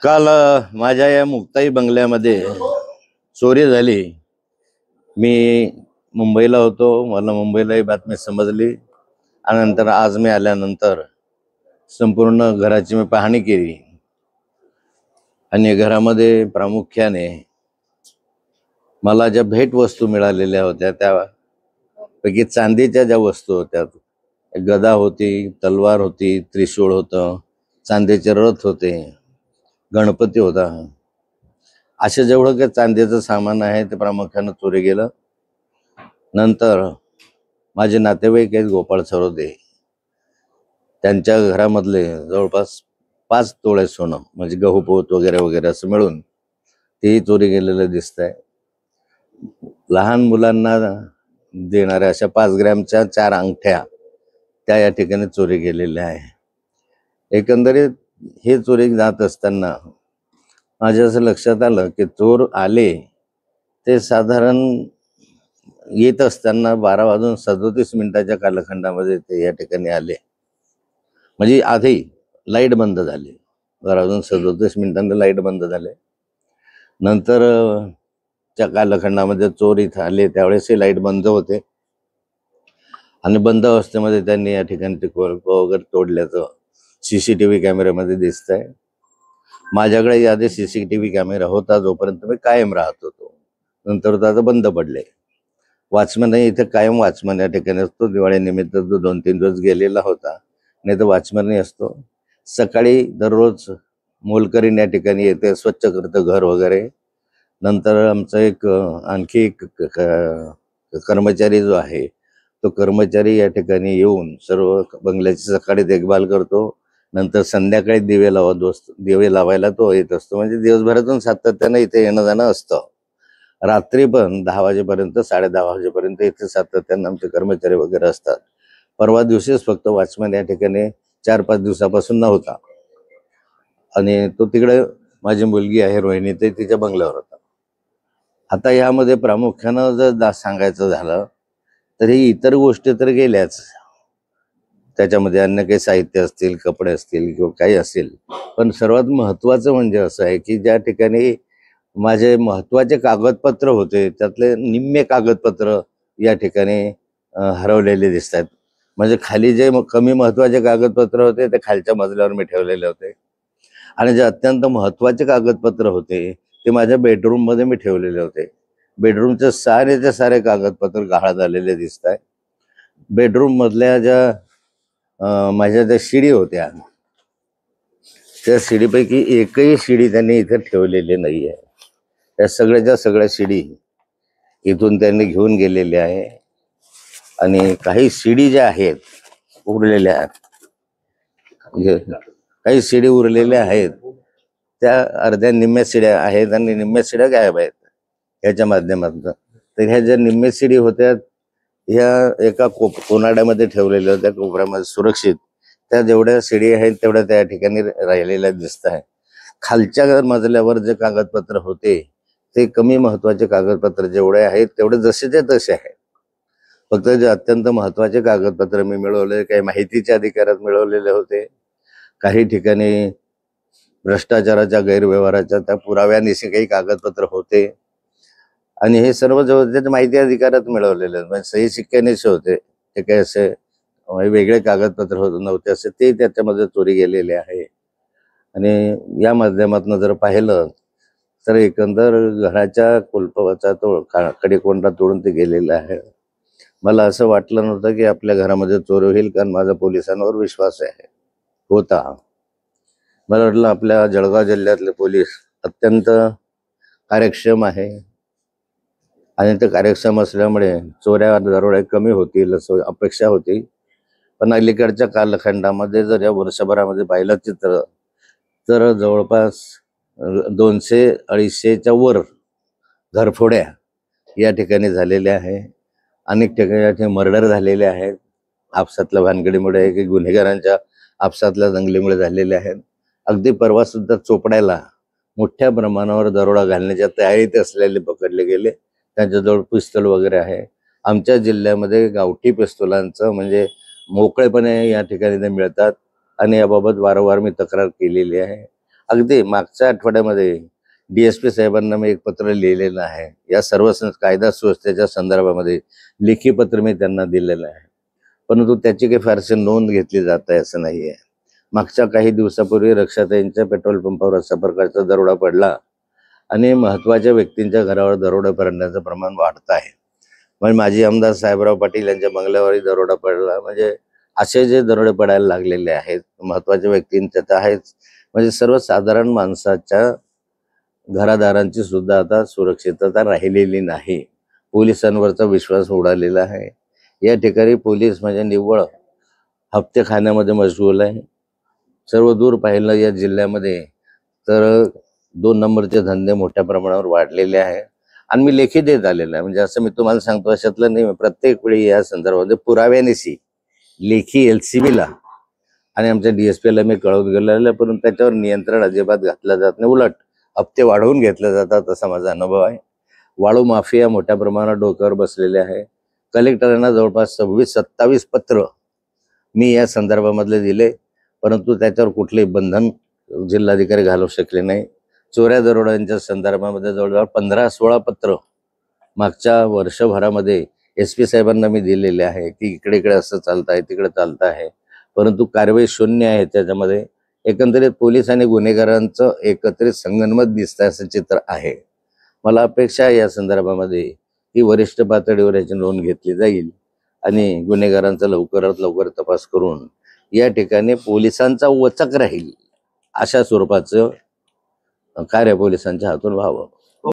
काल माझ्या या मुक्ताई बंगल्यामध्ये चोरी झाली। मी मुंबईला होतो, मला मुंबईला ही बातमी समजली आणि नंतर आज मी आल्यानंतर संपूर्ण घराची मी पाहणी केली आणि घरामध्ये प्रामुख्याने मला ज्या भेट वस्तू मिळालेल्या होत्या त्यापैकी चांदीच्या ज्या वस्तू होत्या, गदा होती, तलवार होती, त्रिशूळ होतं, चांदीचे रथ होते, गणपती होता, असे जेवढं काही चांदीचं सामान आहे ते प्रामुख्यानं चोरी गेलं। नंतर माझे नातेवाईक आहेत गोपाळ सरोदे, त्यांच्या घरामधले जवळपास 5 तोळे सोनं म्हणजे गहूपोत वगैरे वगैरे असं मिळून तेही चोरी गेलेलं दिसतंय। लहान मुलांना देणाऱ्या अशा 5 ग्रॅमच्या 4 अंगठ्या त्या या ठिकाणी चोरी गेलेल्या आहे। एकंदरीत हे चोरी जात असताना माझ्या असं लक्षात आलं की चोर आले ते साधारण येत असताना 12:37 कालखंडामध्ये ते या ठिकाणी आले, म्हणजे आधी लाईट बंद झाली, 12:37 लाईट बंद झाले। नंतर त्या कालखंडामध्ये चोर इथं आले त्यावेळेसही लाईट बंद होते आणि बंद अवस्थेमध्ये त्यांनी या ठिकाणी ते कुलप वगैरे तोडल्याचं CCTV कॅमेऱ्यामध्ये दिसतंय। माझ्याकडे याआधी CCTV कॅमेरा होता जोपर्यंत मी कायम राहत होतो, नंतर तो आता बंद पडले। वॉचमन इथे कायम वॉचमन या ठिकाणी असतो, दिवाळी निमित्त तो 2-3 दिवस गेलेला होता, नाही तर वॉचमनही असतो। सकाळी दररोज मोलकरीण या ठिकाणी येते, स्वच्छ करतं घर वगैरे। नंतर आमचा एक आणखी एक कर्मचारी जो आहे तो कर्मचारी या ठिकाणी येऊन सर्व बंगल्याची सकाळी देखभाल करतो, नंतर संध्याकाळी दिवे लावायला तो येत असतो, म्हणजे दिवसभरातून सातत्यानं इथे येणं जाणं असतं। रात्री पण 10 वाजेपर्यंत 10:30 वाजेपर्यंत इथे सातत्यानं आमचे कर्मचारी वगैरे असतात। परवा दिवशीच फक्त वॉचमॅन या ठिकाणी 4-5 दिवसापासून नव्हता आणि तो तिकडे माझी मुलगी आहे रोहिणी ते तिच्या बंगल्यावर होता। आता यामध्ये प्रामुख्यानं जर सांगायचं झालं तर ही इतर गोष्टी तर गेल्याच, त्याच्यामध्ये अन्य काही साहित्य असतील, कपडे असतील किंवा काही असेल, पण सर्वात महत्त्वाचं म्हणजे असं आहे की ज्या ठिकाणी माझे महत्त्वाचे कागदपत्र होते त्यातले निम्मे कागदपत्र या ठिकाणी हरवलेले दिसत आहेत। म्हणजे खाली जे कमी महत्त्वाचे कागदपत्र होते ते खालच्या मजल्यावर मी ठेवलेले होते आणि जे अत्यंत महत्त्वाचे कागदपत्र होते ते माझ्या बेडरूममध्ये मी ठेवलेले होते। बेडरूमचे सारे कागदपत्र गहाळ झालेले दिसत आहे। बेडरूम मधल्या ज्या माझ्या ज्या शिडी होत्या त्या शिडीपैकी एकही शिडी त्यांनी इथे ठेवलेली नाही आहे। त्या सगळ्या शिडी इथून त्यांनी घेऊन गेलेले आहे आणि काही शिडी ज्या आहेत उरलेल्या आहेत, म्हणजे काही शिडी उरलेल्या आहेत त्या अर्ध्या निम्म्या शिड्या आहेत आणि निम्म्या शिड्या गायब आहेत ह्याच्या माध्यमातून। तर ह्या ज्या निम्म्या शिडी होत्या ह्या एका कोनाड्यामध्ये ठेवलेल्या होत्या, कोपऱ्यामध्ये सुरक्षित। त्या जेवढ्या शिडी आहेत तेवढ्या त्या ठिकाणी राहिलेल्या दिसत आहे। खालच्या मजल्यावर जे कागदपत्र होते ते कमी महत्त्वाचे कागदपत्र जेवढे आहेत तेवढे जसेच्या तसे आहेत। फक्त जे अत्यंत महत्त्वाचे कागदपत्र मी मिळवले, काही माहितीच्या अधिकारात मिळवलेले होते, काही ठिकाणी भ्रष्टाचाराच्या गैरव्यवहाराच्या त्या पुराव्यानिशी काही कागदपत्र होते आणि हे सर्व जवळ माहिती अधिकारात मिळवलेले म्हणजे सही शिक्क्यानेच होते, ते काही असे वेगळे कागदपत्र नव्हते असे ते त्याच्यामध्ये चोरी गेलेले आहे। आणि या माध्यमातून जर पाहिलं तर एकंदर घराच्या कुलपाचा तो कडेकोंडा तोडून ते गेलेला आहे। मला असं वाटलं नव्हतं की आपल्या घरामध्ये चोरी होईल, कारण माझा पोलिसांवर विश्वास होता। मला वाटलं आपल्या जळगाव जिल्ह्यातले पोलीस अत्यंत कार्यक्षम आहे आणि ते कार्यक्षम असल्यामुळे चोऱ्या दरोड्या कमी होतील असं अपेक्षा होती। पण अलीकडच्या कालखंडामध्ये जर या वर्षभरामध्ये पाहिलं चित्र तर जवळपास 200-250च्या वर घरफोड्या या ठिकाणी झालेल्या आहे। अनेक ठिकाणी मर्डर झालेले आहेत, आपसातल्या भानगडीमुळे की गुन्हेगारांच्या आपसातल्या दंगलीमुळे झालेले आहेत। अगदी परवा सुद्धा चोपड्याला मोठ्या प्रमाणावर दरोडा घालण्याच्या तयारीत असलेले पकडले गेले, त्यांच्याजवळ पिस्तूल वगैरे आहे। आमच्या जिल्ह्यामध्ये गावठी पिस्तुलांचं म्हणजे मोकळेपणे या ठिकाणी ते मिळतात आणि याबाबत वारंवार मी तक्रार केलेली आहे अगदी मागच्या आठवड्यामध्ये DSP साहेबांना मी एक पत्र लिहिलेलं आहे. या सर्व कायदा सुव्यवस्थेच्या संदर्भामध्ये लेखी पत्र मी त्यांना दिलेलं आहे, परंतु त्याची काही फारशी नोंद घेतली जात आहे असं नाही आहे. मागच्या काही दिवसापूर्वी रक्षाताईंच्या पेट्रोल पंपावर अशा प्रकारचा दरोडा पडला आणि महत्त्वाच्या व्यक्तींच्या घरावर दरोडा पडण्याचं प्रमाण वाढत आहे. म्हणजे माजी आमदार साहेबराव पाटील यांच्या बंगल्यावरही दरोडा पडला. म्हणजे असे जे दरोडे पडायला लागलेले आहेत महत्त्वाच्या व्यक्तींच्या तर आहेच, म्हणजे सर्वसाधारण माणसाच्या घरादारांची सुद्धा आता सुरक्षितता राहिलेली नाही. पोलिसांवरचा विश्वास उडालेला आहे. या ठिकाणी पोलीस म्हणजे निव्वळ हप्ते खाण्यामध्ये मशगूल आहे. सर्व दूर पाहिलं या जिल्ह्यामध्ये तर 2 नंबरचे धंदे मोठ्या प्रमाणावर वाढलेले आहे आणि मी लेखी देत आलेला आहे. म्हणजे असं मी तुम्हाला सांगतो अशातलं नाही, प्रत्येक वेळी या संदर्भामध्ये पुराव्यानिशी लेखी LCBला आणि आमच्या DSPला मी कळवत गेलेलं आहे, परंतु त्याच्यावर नियंत्रण अजिबात घातलं जात नाही. उलट हप्ते वाढवून घेतले जातात असा माझा अनुभव आहे. वाळू माफिया मोठ्या प्रमाणात डोक्यावर बसलेले आहे. कलेक्टरांना जवळपास 26-27 पत्र मी या संदर्भामधले दिले, परंतु त्याच्यावर कुठलेही बंधन जिल्हाधिकारी घालू शकले नाही. चोऱ्या दरोड्यांच्या संदर्भामध्ये जवळजवळ 15-16 पत्र मागच्या वर्षभरामध्ये SP साहेबांना मी दिलेले आहे की इकडे इकडे असं चालत आहे, तिकडे चालत आहे, परंतु कारवाई शून्य आहे. त्याच्यामध्ये एकंदरीत पोलीस आणि गुन्हेगारांचं एकत्रित संगनमत दिसतं असं चित्र आहे. मला अपेक्षा आहे या संदर्भामध्ये की वरिष्ठ पातळीवर याची नोंद घेतली जाईल आणि गुन्हेगारांचा लवकरात लवकर तपास करून या ठिकाणी पोलिसांचा वचक राहील अशा स्वरूपाचं कार्य पोलिसांच्या हातून व्हावं.